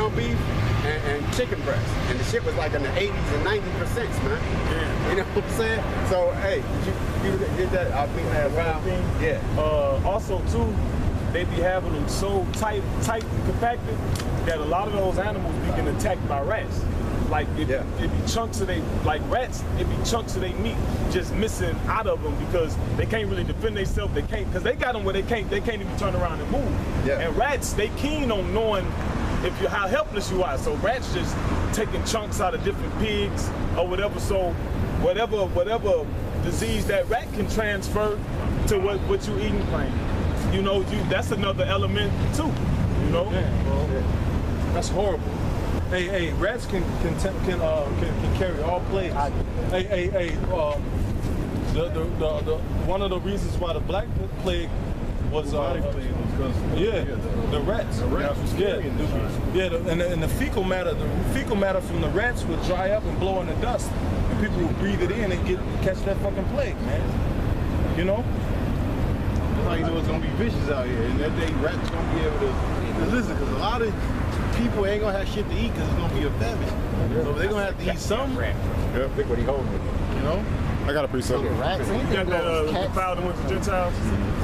ground beef and chicken breast, and the shit was like in the 80s and 90%, man. Yeah. You know what I'm saying? So hey, you did that? I mean, around. Yeah. Also too, they be having them so tight and compacted that a lot of those animals be getting attacked by rats. Like it be chunks of they, like rats, it be chunks of their meat just missing out of them because they can't really defend themselves. They can't, because they got them where they can't even turn around and move. Yeah. And rats, they keen on knowing how helpless you are. So rats just taking chunks out of different pigs or whatever. So whatever disease that rat can transfer to what you eating plain. You know, that's another element too. You know, that's horrible. Hey, rats can carry all plagues. The one of the reasons why the Black Plague was because the rats. The rats was and the fecal matter from the rats would dry up and blow in the dust, and people would breathe it in and catch that fucking plague, man. You know. That's how you know it's gonna be vicious out here, and that day rats gonna be able to listen, because a lot of people ain't gonna have shit to eat because it's gonna be a famine. So they're gonna have to eat some. Yeah, think what he holding. You know? I got a pretty simple. you got that Defiled and went to Gentiles.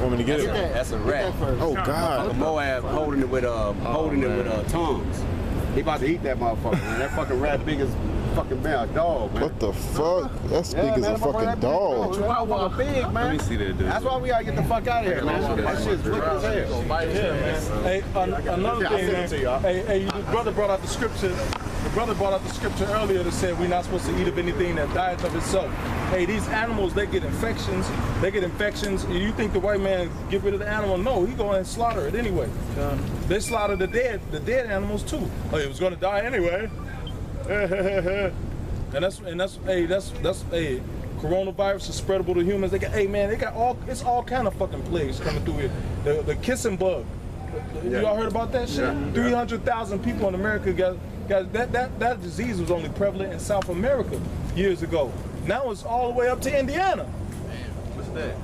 Want me to get it? That's a rat. Oh God! Moab holding it with tongs. He about to eat that motherfucker. Man. That fucking rat big as fucking man, a dog, man. What the fuck? That's big as a fucking dog. Chihuahua big, man. Let me see that dude. That's why we gotta get the fuck out of here, man. That shit's wicked as hell. Hey, another thing, man. Hey, the brother brought out the scripture. The brother brought out the scripture earlier that said we're not supposed to eat of anything that dieth of itself. Hey, these animals, they get infections. You think the white man get rid of the animal? No, he go and slaughter it anyway. They slaughter the dead animals too. Oh, it was gonna die anyway. and that's coronavirus is spreadable to humans. It's all kind of fucking plagues coming through here. The kissing bug. Y'all heard about that shit? 300,000 people in America got that disease was only prevalent in South America years ago. Now it's all the way up to Indiana. What's that?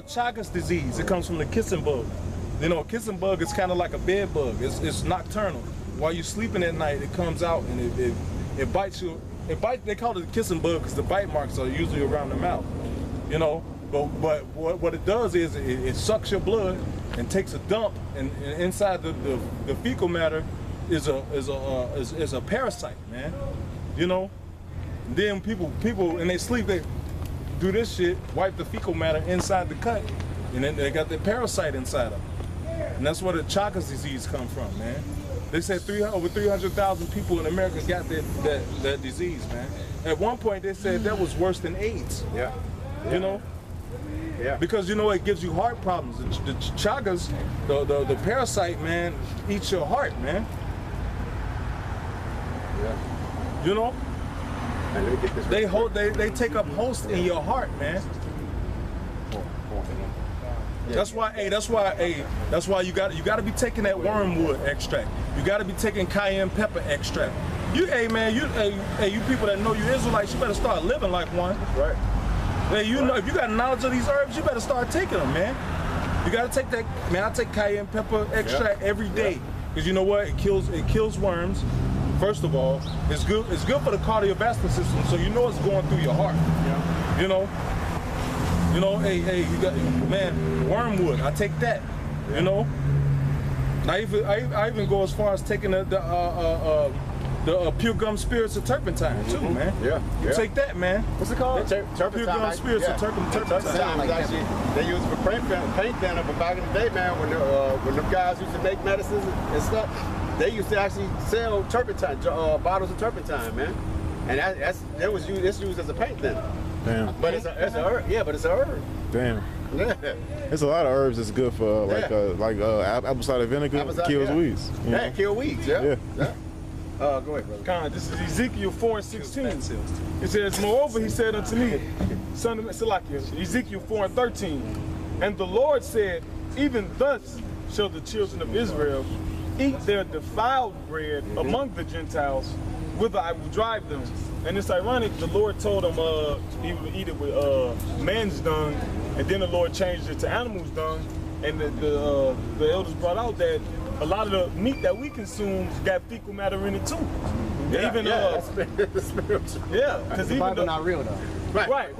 Chagas disease. It comes from the kissing bug. You know, a kissing bug is kind of like a bed bug. It's nocturnal. While you're sleeping at night, it comes out and it bites you. They call it a kissing bug because the bite marks are usually around the mouth. You know, but what it does is it sucks your blood and takes a dump, and inside the fecal matter is a parasite, man. You know. And then people in their sleep, they do this shit, wipe the fecal matter inside the cut, and then they got the parasite inside them. And that's where the Chagas disease comes from, man. They said over 300,000 people in America got that disease, man. At one point, they said that was worse than AIDS. Yeah. You know? Yeah. Because, you know, it gives you heart problems. The Chagas, the parasite, man, eats your heart, man. Yeah. You know? And let me get this They take up host in your heart, man. That's why you got to be taking that wormwood extract. You got to be taking cayenne pepper extract. You people that know you Israelites, you better start living like one. Right. Hey, you know, if you got knowledge of these herbs, you better start taking them, man. You got to take that. Man, I take cayenne pepper extract every day because you know what? It kills worms. First of all, it's good for the cardiovascular system, so you know it's going through your heart. Yeah. You know, hey, you got, man, wormwood. I take that. You know, I even go as far as taking the pure gum spirits of turpentine too, man. Yeah. You take that, man. What's it called? Turpentine. Pure gum spirits of turpentine. Actually, they used it for paint thinner, but back in the day, man, when the guys used to make medicines and stuff, they used to actually sell turpentine, bottles of turpentine, man. And it's used as a paint thinner. Damn. But it's a herb. Yeah, but it's a herb. Damn. Yeah. There's a lot of herbs that's good for apple cider vinegar kills weeds. Yeah, kill weeds. Yeah. Go ahead, brother. God, this is Ezekiel 4:16. It says, moreover, he said unto me, son of Salakia, Ezekiel 4:13, and the Lord said, even thus shall the children of Israel eat their defiled bread among the Gentiles, whither I will drive them. And it's ironic, the Lord told them he would eat it with man's dung, and then the Lord changed it to animals' dung. And the elders brought out that a lot of the meat that we consume got fecal matter in it too. Yeah, Even that's spiritual. yeah, because even Bible not real though. right.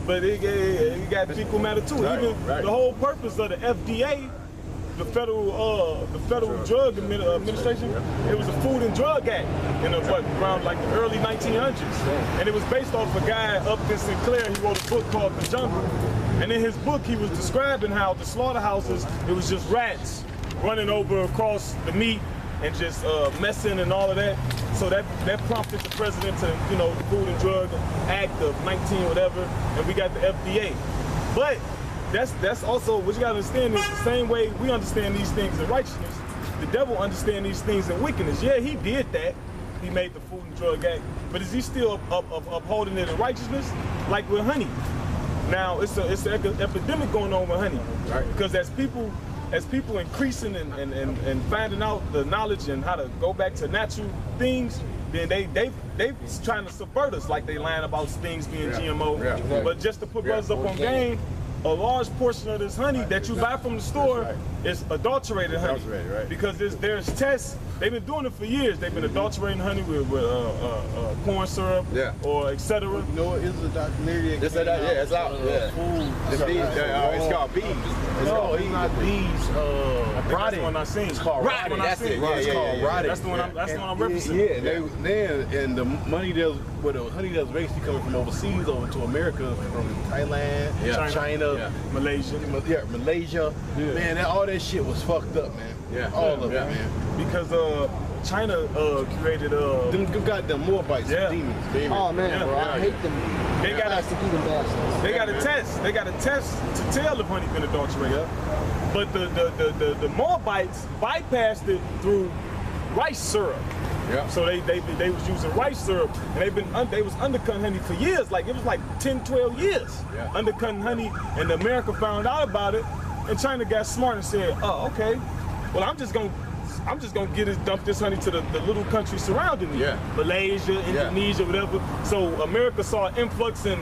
But it got fecal matter too. Even the whole purpose of the FDA, the federal drug administration, it was a Food and Drug Act in around like the early 1900s, and it was based off a guy Upton Sinclair. He wrote a book called The Jungle, and in his book he was describing how the slaughterhouses, it was just rats running over across the meat and just messing and all of that. So that prompted the president to, you know, the Food and Drug Act of 19 whatever, and we got the FDA. But that's also what you gotta understand is the same way we understand these things in righteousness, the devil understands these things in wickedness. Yeah, he did that. He made the Food and Drug Act, but is he still upholding it in righteousness? Like with honey. Now it's an epidemic going on with honey, right? Because as people increasing and finding out the knowledge and how to go back to natural things, then they trying to subvert us, like they lying about things being GMO. But just to put brothers up on game, a large portion of this honey that you buy from the store is adulterated honey. Because there's tests. They've been doing it for years. They've been adulterating honey with corn syrup or etc. You know what is a documentary? It's out. It's called Bees. No, it's not Bees. That's the one I seen. It's called Roddy. That's it. It's called Roddy. That's the one I'm referencing. And the money the honey that's basically coming from overseas over to America, from Thailand, China, Malaysia. Malaysia. Man, all that shit was fucked up, man. All of it, man. Because China created them goddamn Moabites, demons. Oh man, bro, I hate them. They got a test. They got a test to tell if honey been adulterated. But the Moabites bypassed it through rice syrup. So they was using rice syrup, and they was undercutting honey for years. Like it was like 10, 12 years undercutting honey, and America found out about it, and China got smart and said, "Oh, okay. Well, I'm just gonna dump this honey to the little countries surrounding me, Malaysia, Indonesia, whatever." So America saw an influx in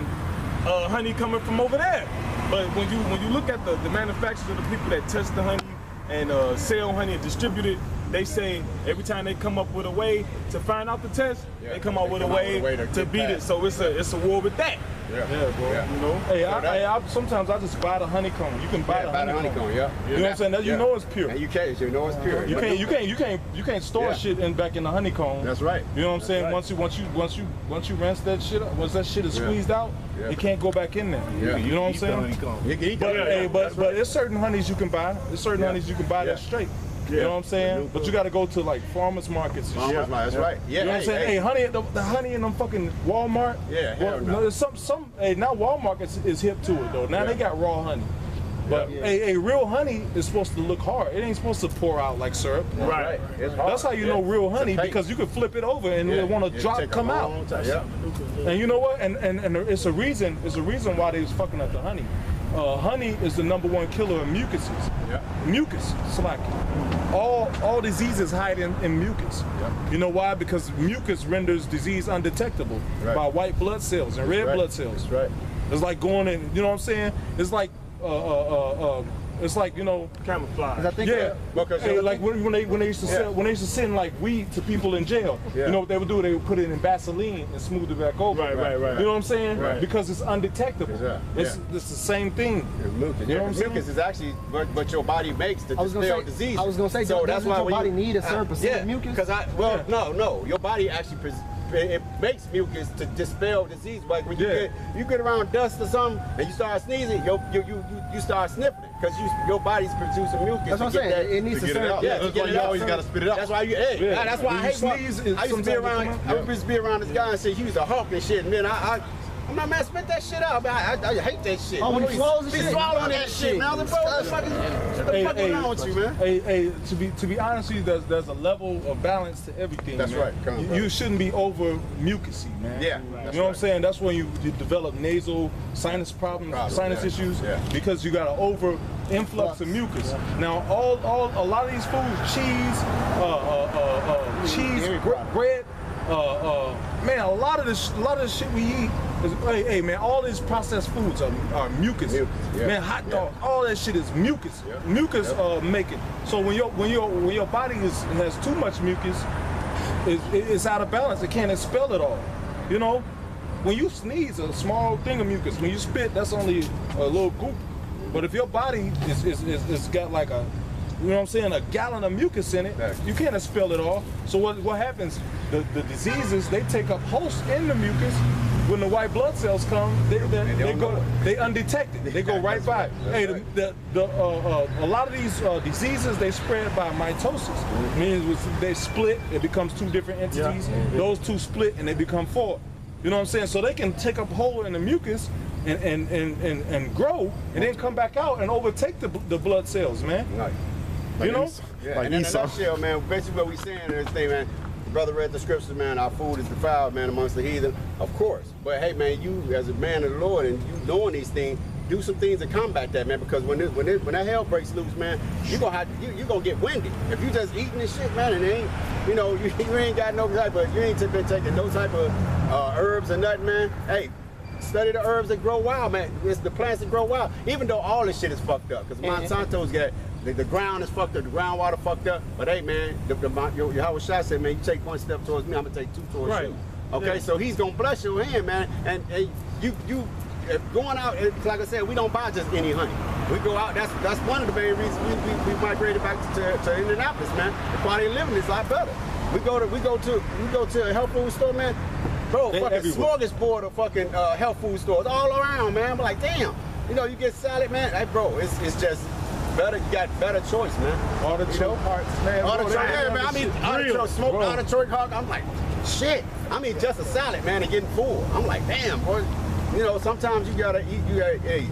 honey coming from over there. But when you look at the manufacturers of the people that test the honey and sell honey and distribute it, they say every time they come up with a way to find out the test, they come up with a way to beat it. So it's a war with that. Bro. You know. Hey, sometimes I just buy the honeycomb. You can buy the honeycomb. You know what I'm saying? You know it's pure. And you know it's pure. You can't store shit back in the honeycomb. That's right. You know what I'm saying? Once you rinse that shit up, once that shit is squeezed out, it can't go back in there. You know what I'm saying? You can eat but there's certain honeys you can buy. There's certain honeys you can buy that's straight. You know what I'm saying? But you got to go to like farmers markets and shit. That's right. You know what I'm saying? Hey, honey, the honey in them fucking Walmart. There's some. Hey, now Walmart is hip to it though. Now they got raw honey. But real honey is supposed to look hard. It ain't supposed to pour out like syrup. Right. That's how you know real honey, because you can flip it over and it want to come out. And you know what? And it's a reason. It's a reason why they was fucking up the honey. Honey is the #1 killer of mucuses. Mucus, slacking. All diseases hide in mucus. You know why? Because mucus renders disease undetectable by white blood cells and red blood cells. It's like going in. You know what I'm saying? It's like it's like, you know, camouflage. I think like when they used to send like weed to people in jail. You know what they would do? They would put it in Vaseline and smooth it back over. Right. You know what I'm saying? Because it's undetectable. It's the same thing. Mucus is actually what your body makes to dispel disease. I was gonna say, so that's why your body need a certain percent of mucus. Because no, your body actually it makes mucus to dispel disease. Like when you get around dust or something and you start sneezing, you start sniffing it because your body's producing mucus. That's what I'm saying. It needs to get it out. That's why you always gotta spit it out. That's why that's why I hate sneeze. I used to be around this guy and say he was a hawk and shit. And then I'm not, man, spit that shit out, man. I hate that shit. Oh, when he swallows the shit. Swallowing that shit, man. I was like, bro, what the fuck is wrong with you, man? Hey, to be honest with you, there's a level of balance to everything. That's right. You shouldn't be over mucusy, man. Yeah. You know what I'm saying? That's when you develop nasal sinus problems, sinus issues, because you got an over influx of mucus. Now, a lot of these foods, cheese, bread, man, a lot of this shit we eat is, hey man, all these processed foods are mucus. Man, hot dog, all that shit is mucus. Mucus making. So when your body has too much mucus, it's out of balance. It can't expel it all. You know, when you sneeze, a small thing of mucus. When you spit, that's only a little goop. But if your body is got like a, you know what I'm saying, a gallon of mucus in it, you can't expel it all. So what happens? The diseases, they take up host in the mucus. When the white blood cells come, they undetected. They go right by. Hey, a lot of these diseases, they spread by mitosis. Meaning they split, it becomes two different entities. Those two split and they become four. You know what I'm saying? So they can take up hold in the mucus and grow, and then come back out and overtake the blood cells, man. Right. You know? Yeah, and in a nutshell, man, basically what we saying and everything, man, the brother read the scriptures, man, our food is defiled, man, amongst the heathen, of course. But hey, man, you as a man of the Lord and you knowing these things, do some things to combat that, man, because when that hell breaks loose, man, you're gonna get winded. If you just eating this shit, man, and it ain't, you know, you ain't got no type of, you ain't been taking no type of herbs or nothing, man, hey, study the herbs that grow wild, man. It's the plants that grow wild. Even though all this shit is fucked up, because Monsanto's got the ground is fucked up, the groundwater fucked up. But hey, man, Yahweh Shai said, man, you take one step towards me, I'm gonna take two towards you. Okay, so he's gonna bless your hand, man. And you going out, like I said, we don't buy just any honey. We go out. That's one of the main reasons we migrated back to Indianapolis, man. The quality of living is a lot better. We go to a health food store, man. Bro, fucking smorgasbord of fucking health food stores all around, man. I'm like, damn. You know, you get salad, man. Hey, bro, it's just better. You got better choice, man. All the choke parts, man. All the choke, yeah, man. I mean, artichoke, smoked artichoke hog. I'm like, shit. I mean, just a salad, man, and getting full. I'm like, damn, boy. You know, sometimes you gotta eat. Hey,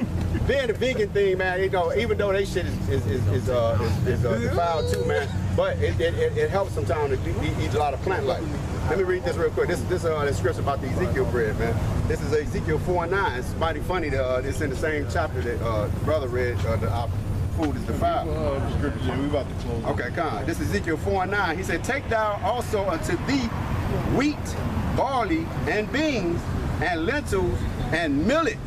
being the vegan thing, man. You know, even though they shit is defiled too, man. But it helps sometimes to eat a lot of plant life. Let me read this real quick. This scripture about the Ezekiel bread, man. This is Ezekiel 4:9. It's mighty funny that it's in the same chapter that the brother read. Our food is defiled. Yeah, we about to close. Okay, come on. This is Ezekiel 4:9. He said, "Take thou also unto thee wheat, barley, and beans, and lentils, and millet,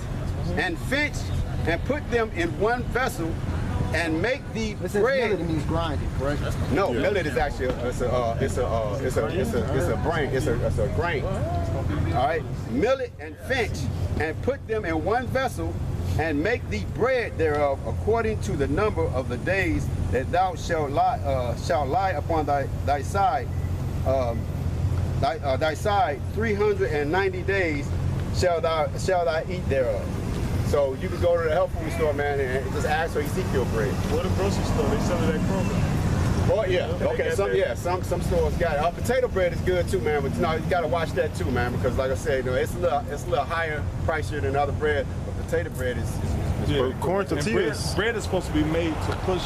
and finch, and put them in one vessel, and make thee bread." Millet means grinding, correct? No, millet is actually it's a grain. All right, millet and finch, and put them in one vessel, and make thee bread thereof according to the number of the days that thou shalt lie upon thy side. Thy side 390 days shall thou eat thereof. So you can go to the health food store, man, and just ask for Ezekiel bread. What a grocery store? They sell it at Kroger. Oh yeah, some stores got it. Potato bread is good too, man. But you gotta watch that too, man, because like I said, it's a little higher pricier than other bread. But potato bread is corn tortillas. Bread is supposed to be made to push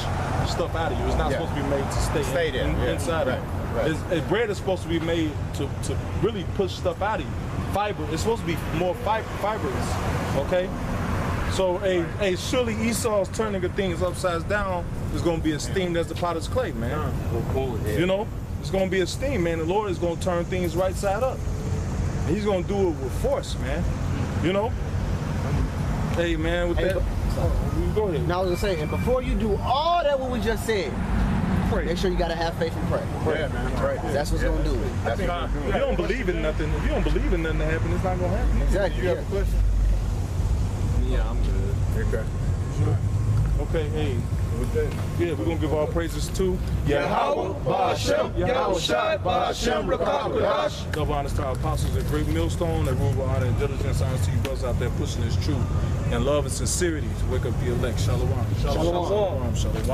stuff out of you. It's not supposed to be made to stay there inside of you. Right. Bread is supposed to be made to really push stuff out of you. Fiber. It's supposed to be more fibrous. Okay. So, surely Esau's turning of things upside down is going to be esteemed as the potter's clay, man. You know, it's going to be esteemed, man. The Lord is going to turn things right side up. And he's going to do it with force, man. You know? Hey, man, with that, go ahead. Now I was going to say, and before you do all that what we just said, pray. Make sure you got to have faith and pray. Yeah, man. Right. That's what's going to do it. If you don't believe in nothing, if you don't believe in nothing to happen, it's not going to happen. Exactly. You have a question? Yeah, I'm good. Okay. Okay, hey. Yeah, we're gonna give all praises to Yahweh, Ba'ashem, Yahweh Shai, Ba'ashem, Rakah, double honors to our apostles at Great Millstone, that rule with honor and diligence. Honors to you brothers out there pushing this truth and love and sincerity to wake up the elect. Shalom. Shalom. Shalom. Shalom.